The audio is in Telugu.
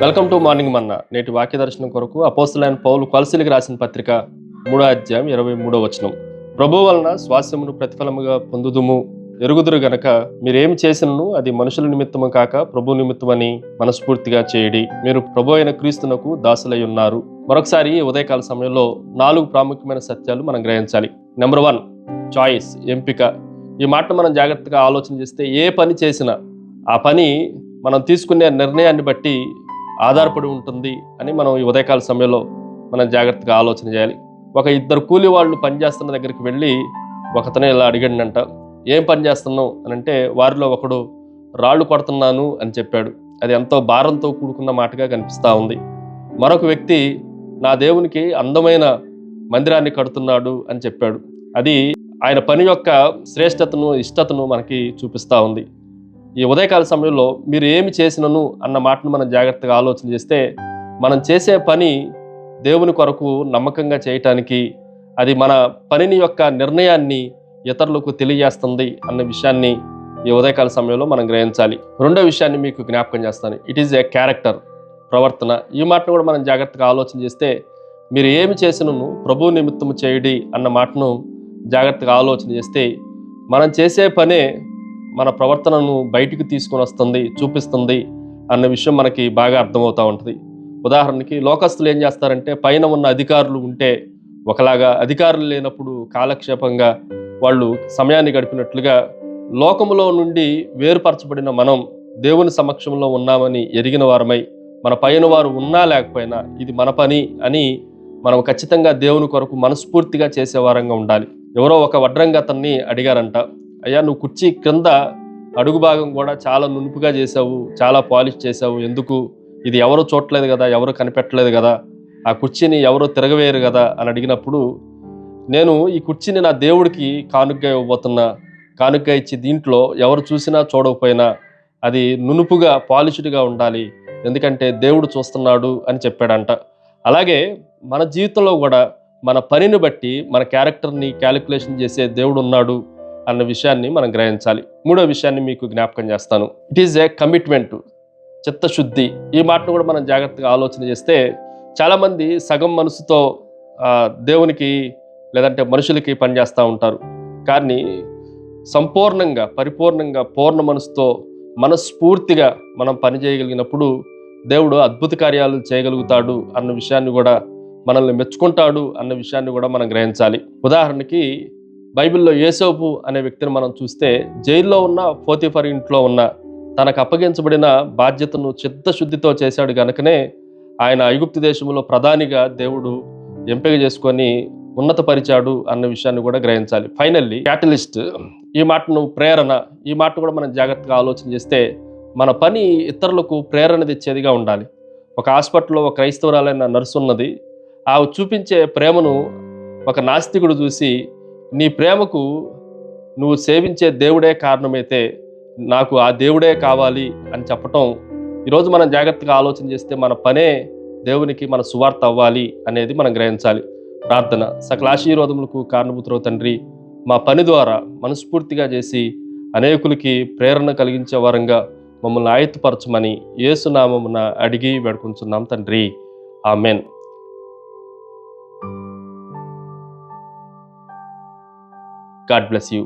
వెల్కమ్ టు మార్నింగ్ మన్నా. నేటి వాక్య దర్శనం కొరకు అపోస్తలుడైన పౌలు కొలసీలకు రాసిన పత్రిక 3:23 ప్రభువు వలన స్వాస్యమును ప్రతిఫలముగా పొందుదుము ఎరుగుదురు గనక మీరేమి చేసినను అది మనుషుల నిమిత్తము కాక ప్రభు నిమిత్తమని మనస్ఫూర్తిగా చేయడి. మీరు ప్రభు అయిన క్రీస్తునకు దాసులై ఉన్నారు. మరొకసారి ఉదయకాల సమయంలో 4 ప్రాముఖ్యమైన సత్యాలు మనం గ్రహించాలి. నెంబర్ 1, చాయిస్, ఎంపిక. ఈ మాట మనం జాగ్రత్తగా ఆలోచన చేస్తే ఏ పని చేసినా ఆ పని మనం తీసుకునే నిర్ణయాన్ని బట్టి ఆధారపడి ఉంటుంది అని మనం ఈ ఉదయకాల సమయంలో మనం జాగ్రత్తగా ఆలోచన చేయాలి. ఒక 2 కూలి వాళ్ళు పనిచేస్తున్న దగ్గరికి వెళ్ళి ఒకతనే ఇలా అడిగాడంట, ఏం పని చేస్తున్నావు అని అంటే వారిలో ఒకడు రాళ్ళు కొడుతున్నాను అని చెప్పాడు. అది ఎంతో భారంతో కూడుకున్న మాటగా కనిపిస్తూ ఉంది. మరొక వ్యక్తి నా దేవునికి అందమైన మందిరాన్ని కడుతున్నాడు అని చెప్పాడు. అది ఆయన పని యొక్క శ్రేష్టతను, ఇష్టతను మనకి చూపిస్తూ ఉంది. ఈ ఉదయకాల సమయంలో మీరు ఏమి చేసినను అన్న మాటను మనం జాగ్రత్తగా ఆలోచన చేస్తే మనం చేసే పని దేవుని కొరకు నమ్మకంగా చేయటానికి, అది మన పనిని యొక్క నిర్ణయాన్ని ఇతరులకు తెలియజేస్తుంది అన్న విషయాన్ని ఈ ఉదయకాల సమయంలో మనం గ్రహించాలి. రెండో విషయాన్ని మీకు జ్ఞాపకం చేస్తాను. ఇట్ ఈజ్ ఏ క్యారెక్టర్, ప్రవర్తన. ఈ మాటను కూడా మనం జాగ్రత్తగా ఆలోచన చేస్తే మీరు ఏమి చేసినను ప్రభు నిమిత్తము చేయడి అన్న మాటను జాగ్రత్తగా ఆలోచన చేస్తే మనం చేసే పనే మన ప్రవర్తనను బయటికి తీసుకొని వస్తుంది, చూపిస్తుంది అన్న విషయం మనకి బాగా అర్థమవుతూ ఉంటుంది. ఉదాహరణకి లోకస్తులు ఏం చేస్తారంటే పైన ఉన్న అధికారులు ఉంటే ఒకలాగా, అధికారులు లేనప్పుడు కాలక్షేపంగా వాళ్ళు సమయాన్ని గడిపినట్లుగా, లోకములో నుండి వేరుపరచబడిన మనం దేవుని సమక్షంలో ఉన్నామని ఎరిగిన వారమై మన పైన వారు ఉన్నా లేకపోయినా ఇది మన పని అని మనం ఖచ్చితంగా దేవుని కొరకు మనస్ఫూర్తిగా చేసేవారంగా ఉండాలి. ఎవరో ఒక వడ్రంగి అతన్ని అడిగారంట, అయ్యా నువ్వు కుర్చీ క్రింద అడుగు భాగం కూడా చాలా నునుపుగా చేసావు, చాలా పాలిష్ చేసావు, ఎందుకు? ఇది ఎవరు చూడలేదు కదా, ఎవరు కనిపెట్టలేదు కదా, ఆ కుర్చీని ఎవరు తిరగవేయరు కదా అని అడిగినప్పుడు, నేను ఈ కుర్చీని నా దేవుడికి కానుకగా ఇవ్వబోతున్నా, కానుకగా ఇచ్చి దీంట్లో ఎవరు చూసినా చూడకపోయినా అది నునుపుగా పాలిష్డ్గా ఉండాలి, ఎందుకంటే దేవుడు చూస్తున్నాడు అని చెప్పాడంట. అలాగే మన జీవితంలో కూడా మన పనిని బట్టి మన క్యారెక్టర్ని క్యాలిక్యులేషన్ చేసే దేవుడు ఉన్నాడు అన్న విషయాన్ని మనం గ్రహించాలి. మూడో విషయాన్ని మీకు జ్ఞాపకం చేస్తాను. ఇట్ ఈజ్ ఏ కమిట్మెంట్, చిత్తశుద్ధి. ఈ మాటను కూడా మనం జాగ్రత్తగా ఆలోచన చేస్తే చాలామంది సగం మనసుతో దేవునికి లేదంటే మనుషులకి పనిచేస్తూ ఉంటారు. కానీ సంపూర్ణంగా, పరిపూర్ణంగా, పూర్ణ మనసుతో, మనస్ఫూర్తిగా మనం పని చేయగలిగినప్పుడు దేవుడు అద్భుత కార్యాలు చేయగలుగుతాడు అన్న విషయాన్ని కూడా, మనల్ని మెచ్చుకుంటాడు అన్న విషయాన్ని కూడా మనం గ్రహించాలి. ఉదాహరణకి బైబిల్లో యోసేపు అనే వ్యక్తిని మనం చూస్తే జైల్లో ఉన్న పోతీఫర్ ఇంట్లో ఉన్న తనకు అప్పగించబడిన బాధ్యతను చిత్తశుద్ధితో చేశాడు కనుకనే ఆయన ఐగుప్తు దేశంలో ప్రధానిగా దేవుడు ఎంపిక చేసుకొని ఉన్నతపరిచాడు అన్న విషయాన్ని కూడా గ్రహించాలి. ఫైనల్లీ క్యాటలిస్ట్, ఈ మాటను ప్రేరణ, ఈ మాట కూడా మనం జాగ్రత్తగా ఆలోచన చేస్తే మన పని ఇతరులకు ప్రేరణ తెచ్చేదిగా ఉండాలి. ఒక హాస్పిటల్లో ఒక క్రైస్తవురాలైన నర్సు ఉన్నది. ఆమె చూపించే ప్రేమను ఒక నాస్తికుడు చూసి, నీ ప్రేమకు నువ్వు సేవించే దేవుడే కారణమైతే నాకు ఆ దేవుడే కావాలి అని చెప్పటం, ఈరోజు మనం జాగ్రత్తగా ఆలోచన చేస్తే మన పనే దేవునికి మన సువార్త అవ్వాలి అనేది మనం గ్రహించాలి. ప్రార్థన. సకల ఆశీర్వాదములకు కారణభూతుడవు తండ్రి, మా పని ద్వారా మనస్ఫూర్తిగా చేసి అనేకులకి ప్రేరణ కలిగించే వారంగా మమ్మల్ని ఆయుత్తపరచమని యేసు నామమున అడిగి వేడుకుంటున్నాం తండ్రి. ఆమెన్. God bless you.